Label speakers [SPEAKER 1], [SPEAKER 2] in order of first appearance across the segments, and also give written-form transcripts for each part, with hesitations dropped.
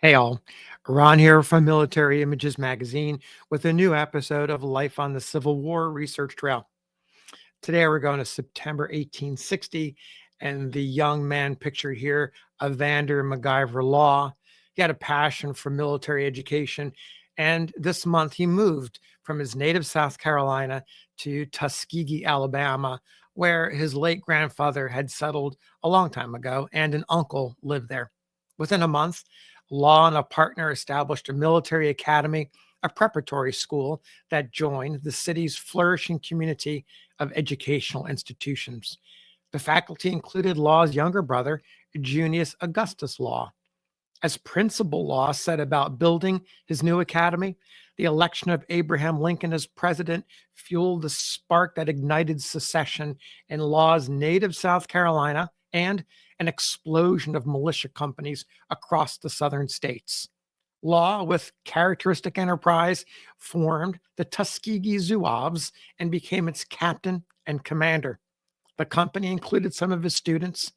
[SPEAKER 1] Hey all, Ron here from Military Images Magazine with a new episode of Life on the Civil War Research Trail. Today we're going to September 1860, and the young man pictured here, Evander McIver Law. He had a passion for military education, and this month he moved from his native South Carolina to Tuskegee, Alabama, where his late grandfather had settled a long time ago, and an uncle lived there. Within a month, Law and a partner established a military academy, a preparatory school that joined the city's flourishing community of educational institutions. The faculty included Law's younger brother, Junius Augustus Law. As Principal Law set about building his new academy, the election of Abraham Lincoln as president fueled the spark that ignited secession in Law's native South Carolina and an explosion of militia companies across the southern states. Law, with characteristic enterprise, formed the Tuskegee Zouaves and became its captain and commander. The company included some of his students.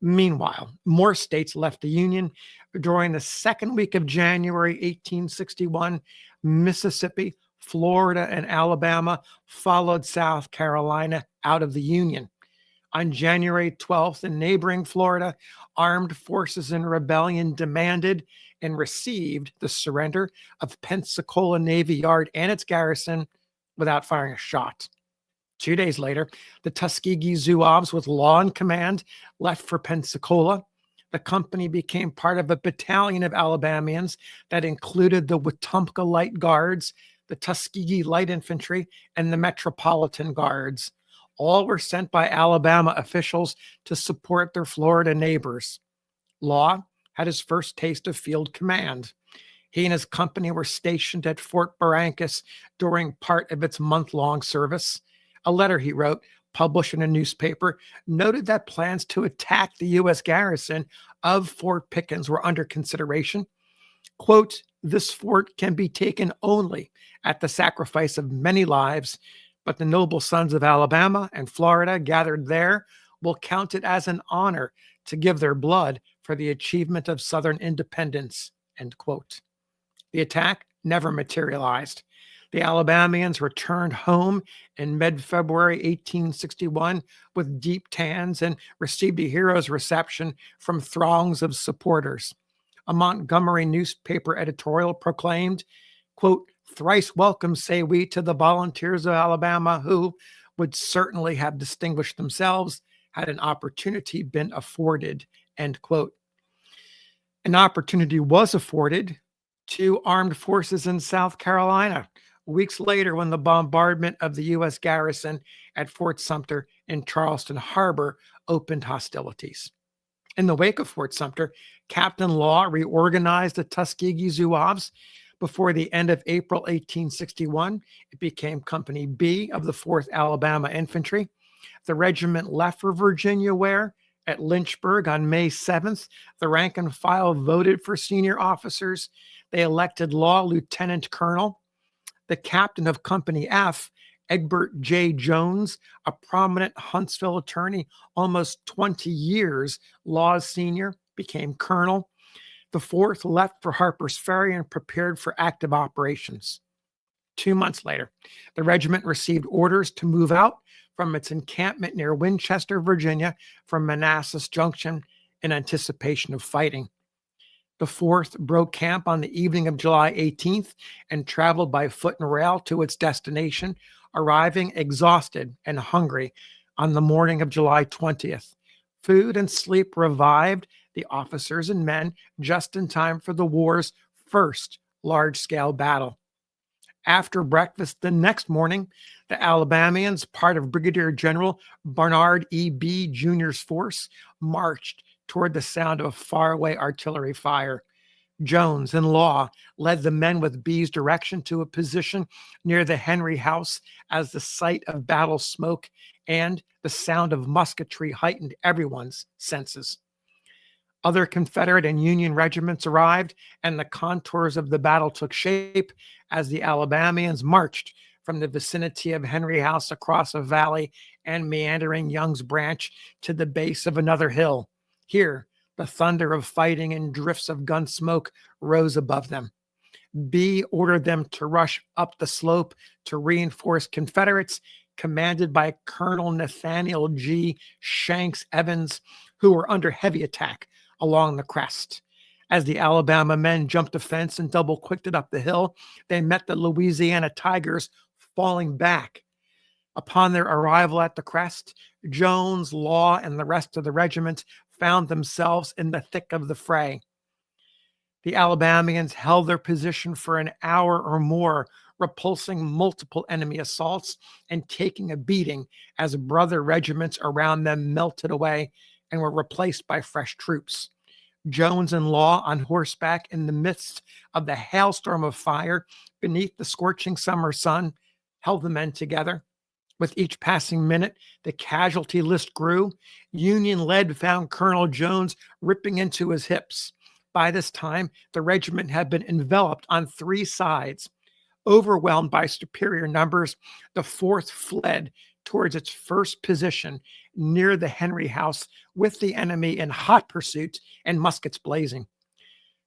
[SPEAKER 1] Meanwhile, more states left the Union. During the second week of January 1861, Mississippi, Florida, and Alabama followed South Carolina out of the Union. On January 12th, in neighboring Florida, armed forces in rebellion demanded and received the surrender of Pensacola Navy Yard and its garrison without firing a shot. 2 days later, the Tuskegee Zouaves, with Law in command, left for Pensacola. The company became part of a battalion of Alabamians that included the Wetumpka Light Guards, the Tuskegee Light Infantry, and the Metropolitan Guards. All were sent by Alabama officials to support their Florida neighbors. Law had his first taste of field command. He and his company were stationed at Fort Barrancas during part of its month-long service. A letter he wrote, published in a newspaper, noted that plans to attack the U.S. garrison of Fort Pickens were under consideration. Quote, "This fort can be taken only at the sacrifice of many lives, but the noble sons of Alabama and Florida gathered there will count it as an honor to give their blood for the achievement of Southern independence," end quote. The attack never materialized. The Alabamians returned home in mid-February 1861 with deep tans and received a hero's reception from throngs of supporters. A Montgomery newspaper editorial proclaimed, quote, "Thrice welcome, say we, to the volunteers of Alabama, who would certainly have distinguished themselves had an opportunity been afforded," end quote. An opportunity was afforded to armed forces in South Carolina weeks later when the bombardment of the U.S. garrison at Fort Sumter in Charleston Harbor opened hostilities. In the wake of Fort Sumter, Captain Law reorganized the Tuskegee Zouaves. Before the end of April 1861, it became Company B of the 4th Alabama Infantry. The regiment left for Virginia, where, at Lynchburg on May 7th, the rank and file voted for senior officers. They elected Law lieutenant colonel. The captain of Company F, Egbert J. Jones, a prominent Huntsville attorney, almost 20 years Law's senior, became colonel. The 4th left for Harper's Ferry and prepared for active operations. 2 months later, the regiment received orders to move out from its encampment near Winchester, Virginia, from Manassas Junction in anticipation of fighting. The 4th broke camp on the evening of July 18th and traveled by foot and rail to its destination, arriving exhausted and hungry on the morning of July 20th. Food and sleep revived the officers and men just in time for the war's first large-scale battle. After breakfast the next morning, the Alabamians, part of Brigadier General Barnard E. B. Jr.'s force, marched toward the sound of faraway artillery fire. Jones and Law led the men with B's direction to a position near the Henry House as the sight of battle smoke and the sound of musketry heightened everyone's senses. Other Confederate and Union regiments arrived, and the contours of the battle took shape as the Alabamians marched from the vicinity of Henry House across a valley and meandering Young's Branch to the base of another hill. Here, The thunder of fighting and drifts of gun smoke rose above them. B ordered them to rush up the slope to reinforce Confederates, commanded by Colonel Nathaniel G. Shanks Evans, who were under heavy attack along the crest. As the Alabama men jumped a fence and double-quicked it up the hill, they met the Louisiana Tigers falling back. Upon their arrival at the crest, Jones, Law, and the rest of the regiment found themselves in the thick of the fray. The Alabamians held their position for an hour or more, repulsing multiple enemy assaults and taking a beating as brother regiments around them melted away and were replaced by fresh troops. Jones and Law on horseback in the midst of the hailstorm of fire beneath the scorching summer sun held the men together. With each passing minute, the casualty list grew. Union lead found Colonel Jones ripping into his hips. By this time, the regiment had been enveloped on three sides. Overwhelmed by superior numbers, the 4th fled towards its first position near the Henry House with the enemy in hot pursuit and muskets blazing.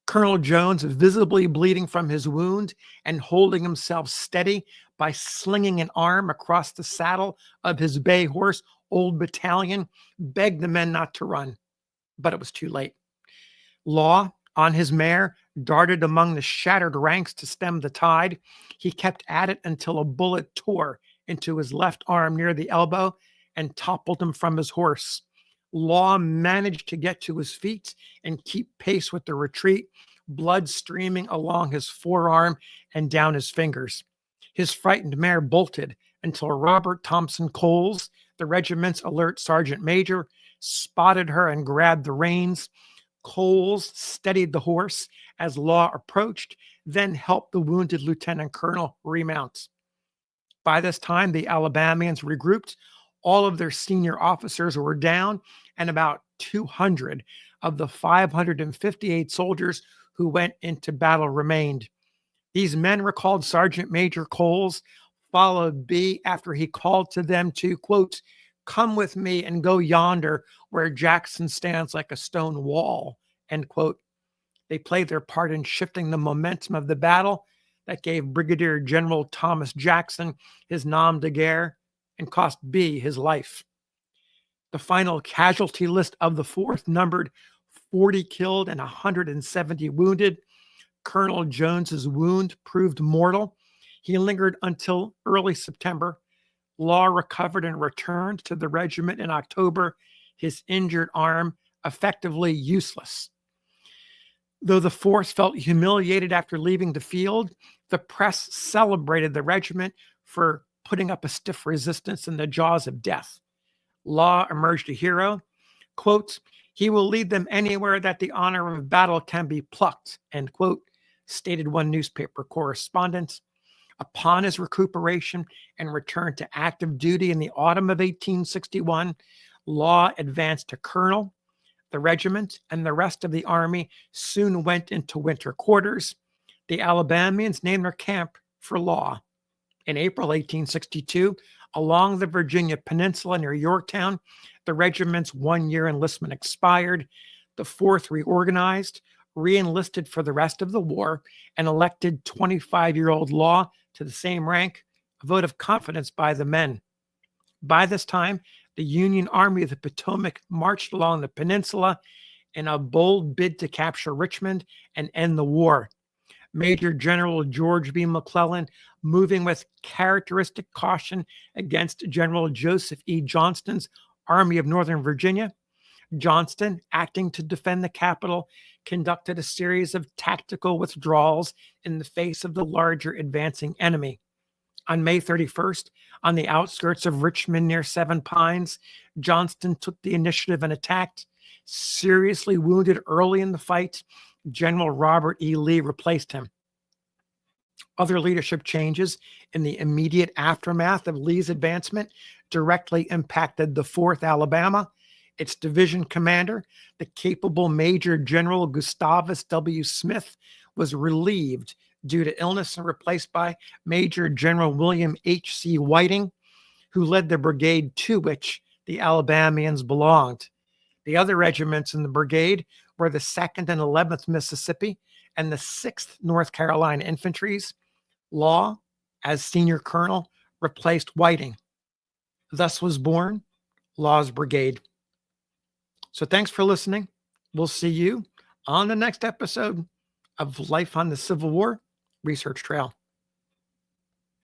[SPEAKER 1] Colonel Jones, visibly bleeding from his wound and holding himself steady by slinging an arm across the saddle of his bay horse, Old Battalion, begged the men not to run, but it was too late. Law, on his mare, darted among the shattered ranks to stem the tide. He kept at it until a bullet tore into his left arm near the elbow and toppled him from his horse. Law managed to get to his feet and keep pace with the retreat, blood streaming along his forearm and down his fingers. His frightened mare bolted until Robert Thompson Coles, the regiment's alert sergeant major, spotted her and grabbed the reins. Coles steadied the horse as Law approached, then helped the wounded lieutenant colonel remount. By this time, the Alabamians regrouped. All of their senior officers were down, and about 200 of the 558 soldiers who went into battle remained. These men recalled Sergeant Major Coles, followed B after he called to them to, quote, "Come with me and go yonder where Jackson stands like a stone wall," end quote. They played their part in shifting the momentum of the battle that gave Brigadier General Thomas Jackson his nom de guerre and cost B his life. The final casualty list of the 4th numbered 40 killed and 170 wounded. Colonel Jones's wound proved mortal. He lingered until early September. Law recovered and returned to the regiment in October, his injured arm effectively useless. Though the 4th felt humiliated after leaving the field, the press celebrated the regiment for putting up a stiff resistance in the jaws of death. Law emerged a hero. Quote, "He will lead them anywhere that the honor of battle can be plucked," end quote, stated one newspaper correspondent. Upon his recuperation and return to active duty in the autumn of 1861, Law advanced to colonel. The regiment and the rest of the army soon went into winter quarters. The Alabamians named their camp for Law. In April 1862, along the Virginia Peninsula near Yorktown, the regiment's 1-year enlistment expired. The 4th reorganized, re-enlisted for the rest of the war, and elected 25-year-old Law to the same rank, a vote of confidence by the men. By this time, the Union Army of the Potomac marched along the peninsula in a bold bid to capture Richmond and end the war. Major General George B. McClellan, moving with characteristic caution against General Joseph E. Johnston's Army of Northern Virginia. Johnston, acting to defend the capital, conducted a series of tactical withdrawals in the face of the larger advancing enemy. On May 31st, on the outskirts of Richmond near Seven Pines, Johnston took the initiative and attacked. Seriously wounded early in the fight, General Robert E. Lee replaced him. Other leadership changes in the immediate aftermath of Lee's advancement directly impacted the 4th Alabama. Its division commander, the capable Major General Gustavus W. Smith, was relieved due to illness and replaced by Major General William H.C. Whiting, who led the brigade to which the Alabamians belonged. The other regiments in the brigade were the 2nd and 11th Mississippi and the 6th North Carolina Infantries. Law, as senior colonel, replaced Whiting. Thus was born Law's Brigade. So thanks for listening. We'll see you on the next episode of Life on the Civil War Research Trail.